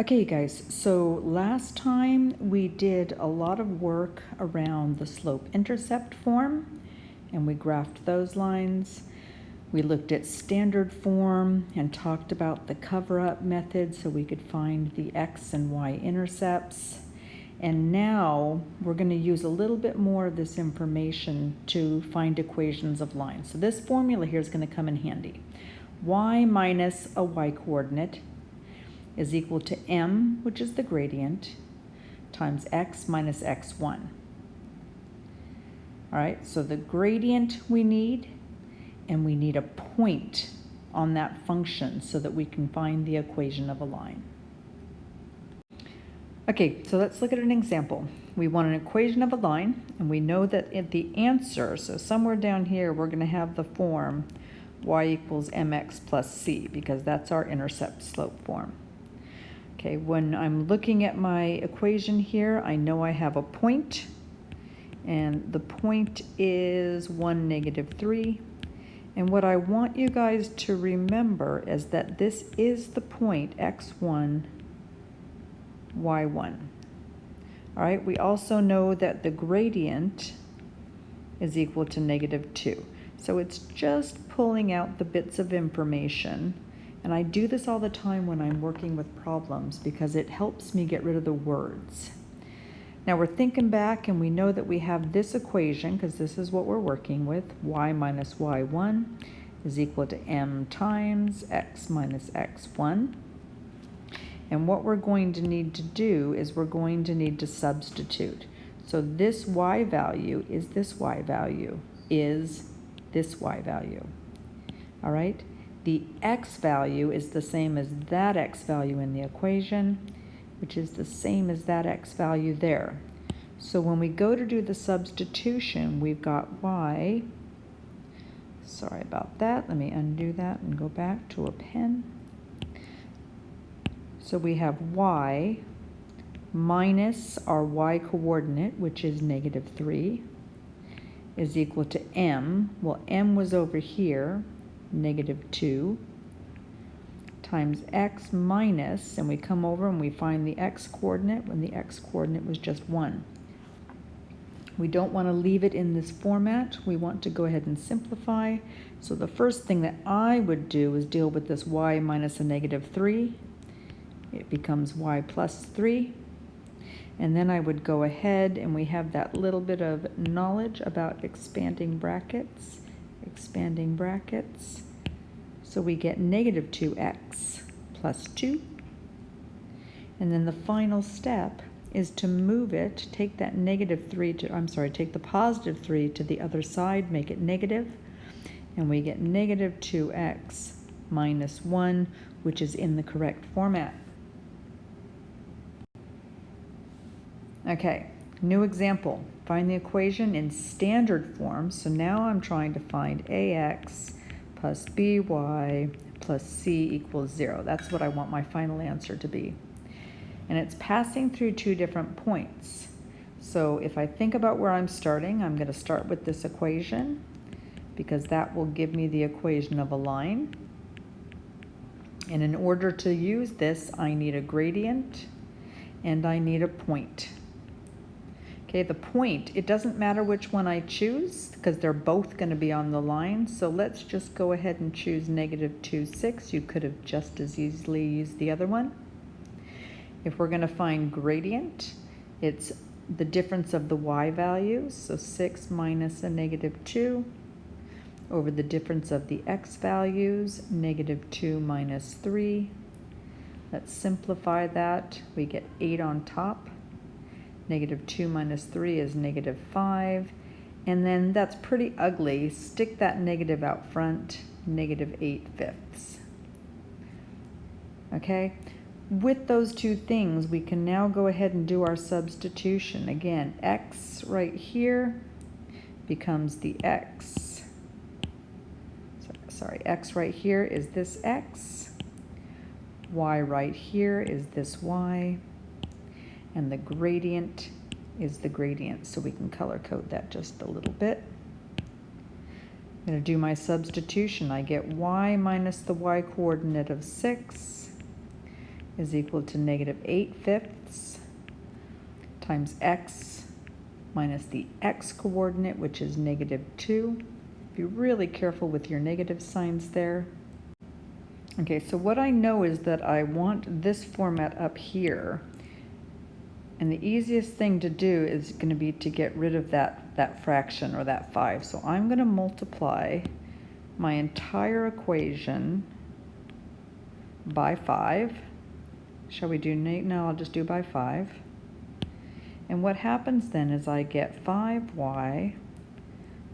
Okay, guys, so last time we did a lot of work around the slope-intercept form, and we graphed those lines. We looked at standard form and talked about the cover-up method so we could find the x and y intercepts. And now we're going to use a little bit more of this information to find equations of lines. So this formula here is going to come in handy. Y minus a y coordinate is equal to m, which is the gradient, times x minus x1. All right, so the gradient we need, and we need a point on that function so that we can find the equation of a line. Okay, so let's look at an example. We want an equation of a line, and we know that at the answer, so somewhere down here, we're going to have the form y equals mx plus c, because that's our intercept slope form. Okay, when I'm looking at my equation here, I know I have a point, and the point is 1, negative 3. And what I want you guys to remember is that this is the point x1, y1. All right, we also know that the gradient is equal to negative 2. So it's just pulling out the bits of information. And I do this all the time when I'm working with problems because it helps me get rid of the words. Now we're thinking back and we know that we have this equation, because this is what we're working with. Y minus y1 is equal to m times x minus x1. And what we're going to need to do is we're going to need to substitute. So this y value is this y value, is this y value. All right? The x value is the same as that x value in the equation, which is the same as that x value there. So when we go to do the substitution, we've got y, sorry about that, let me undo that and go back to a pen. So we have y minus our y coordinate, which is negative 3, is equal to m. Well, m was over here, negative 2, times x minus, and we come over and we find the x coordinate when the x coordinate was just 1. We don't want to leave it in this format. We want to go ahead and simplify. So the first thing that I would do is deal with this y minus a negative 3. It becomes y plus 3. And then I would go ahead, and we have that little bit of knowledge about expanding brackets. Expanding brackets. So we get negative 2x plus 2. And then the final step is to move it, take that negative 3 to, take the positive 3 to the other side, make it negative, and we get negative 2x minus 1, which is in the correct format. Okay, new example. Find the equation in standard form. So now I'm trying to find ax plus by plus c equals 0. That's what I want my final answer to be. And it's passing through two different points. So if I think about where I'm starting, I'm going to start with this equation because that will give me the equation of a line. And in order to use this, I need a gradient and I need a point. Okay, the point, it doesn't matter which one I choose because they're both going to be on the line. So let's just go ahead and choose negative 2, 6. You could have just as easily used the other one. If we're going to find gradient, it's the difference of the y values. So 6 minus a negative 2 over the difference of the x values, negative 2 minus 3. Let's simplify that. We get 8 on top. Negative 2 minus 3 is negative 5. And then that's pretty ugly. Stick that negative out front, negative 8/5. Okay? With those two things, we can now go ahead and do our substitution. Again, x right here becomes the x. Sorry, x right here is this x. Y right here is this y. And the gradient is the gradient, so we can color code that just a little bit. I'm going to do my substitution. I get y minus the y coordinate of 6 is equal to negative 8/5 times x minus the x coordinate, which is negative 2. Be really careful with your negative signs there. Okay, so what I know is that I want this format up here. And the easiest thing to do is going to be to get rid of that fraction, or that 5. So I'm going to multiply my entire equation by 5. Shall we do, no, I'll just do by 5. And what happens then is I get 5y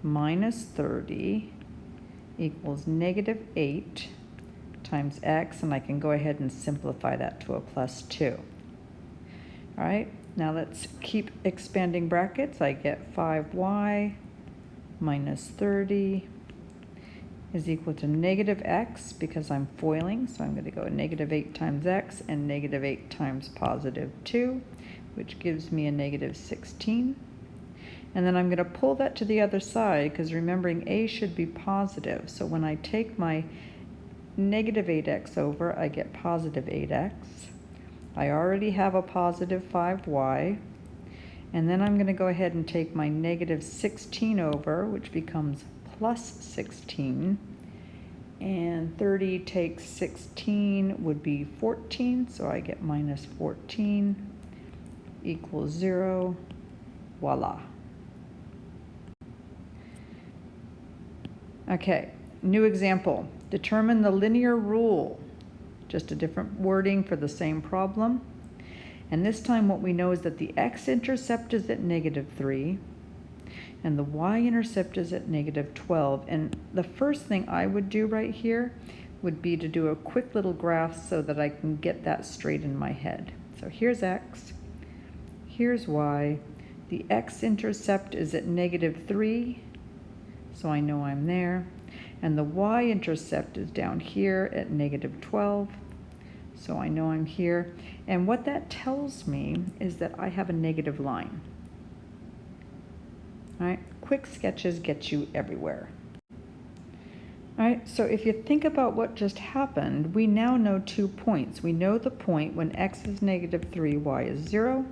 minus 30 equals negative 8 times x, and I can go ahead and simplify that to a plus 2. All right, now let's keep expanding brackets. I get 5y minus 30 is equal to negative x, because I'm foiling, so I'm going to go negative 8 times x and negative 8 times positive 2, which gives me a negative 16. And then I'm going to pull that to the other side, because remembering a should be positive. So when I take my negative 8x over, I get positive 8x. I already have a positive 5y. And then I'm going to go ahead and take my negative 16 over, which becomes plus 16. And 30 takes 16 would be 14, so I get minus 14 equals 0. Voila. Okay, new example. Determine the linear rule. Just a different wording for the same problem. And this time what we know is that the x-intercept is at negative 3 and the y-intercept is at negative 12. And the first thing I would do right here would be to do a quick little graph so that I can get that straight in my head. So here's x, here's y. The x-intercept is at negative 3, so I know I'm there. And the y-intercept is down here at negative 12, so I know I'm here. And what that tells me is that I have a negative line. All right, quick sketches get you everywhere. All right, so if you think about what just happened, we now know 2 points. We know the point when x is negative 3, y is 0.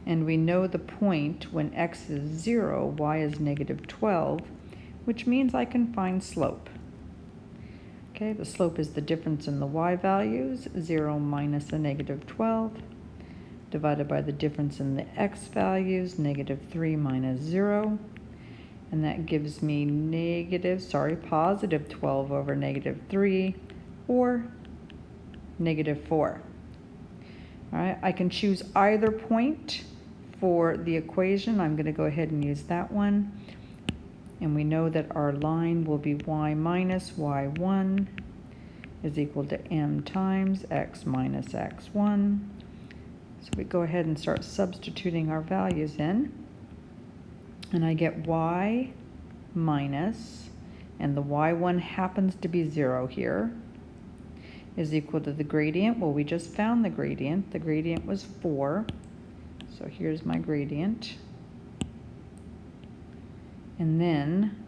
And we know the point when x is 0, y is negative 12, which means I can find slope. Okay, the slope is the difference in the y values, 0 minus a negative 12, divided by the difference in the x values, negative 3 minus 0. And that gives me positive 12 over negative 3, or negative 4. All right, I can choose either point for the equation. I'm going to go ahead and use that one. And we know that our line will be y minus y1 is equal to m times x minus x1. So we go ahead and start substituting our values in. And I get y minus, and the y1 happens to be 0 here, is equal to the gradient. Well, we just found the gradient. The gradient was 4. So here's my gradient. And then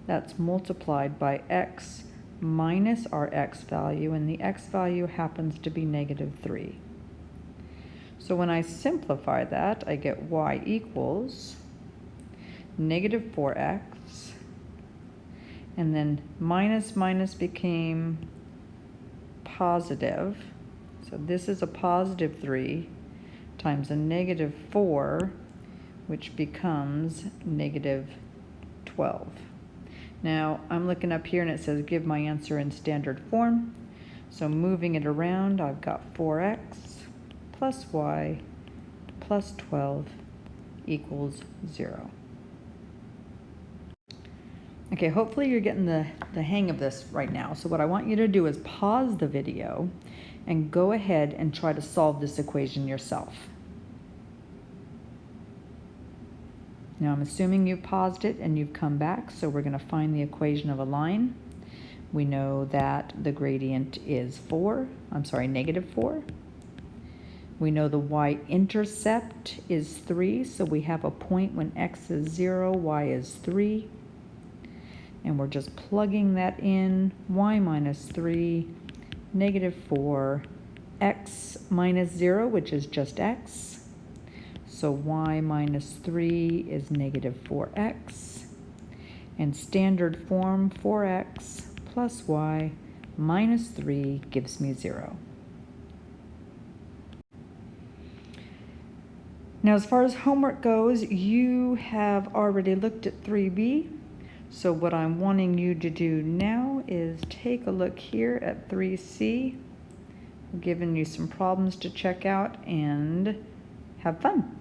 that's multiplied by x minus our x value, and the x value happens to be negative 3. So when I simplify that, I get y equals negative 4x, and then minus became positive. So this is a positive 3 times a negative 4, which becomes negative 12. Now I'm looking up here and it says give my answer in standard form. So moving it around, I've got 4x plus y plus 12 equals 0. Okay, hopefully you're getting the hang of this right now. So what I want you to do is pause the video and go ahead and try to solve this equation yourself. Now I'm assuming you've paused it and you've come back, so we're going to find the equation of a line. We know that the gradient is negative 4. We know the y-intercept is 3, so we have a point when x is 0, y is 3. And we're just plugging that in, y minus 3, negative 4, x minus 0, which is just x. So y minus 3 is negative 4x. And standard form, 4x plus y minus 3 gives me 0. Now, as far as homework goes, you have already looked at 3b. So what I'm wanting you to do now is take a look here at 3c. I've given you some problems to check out and have fun.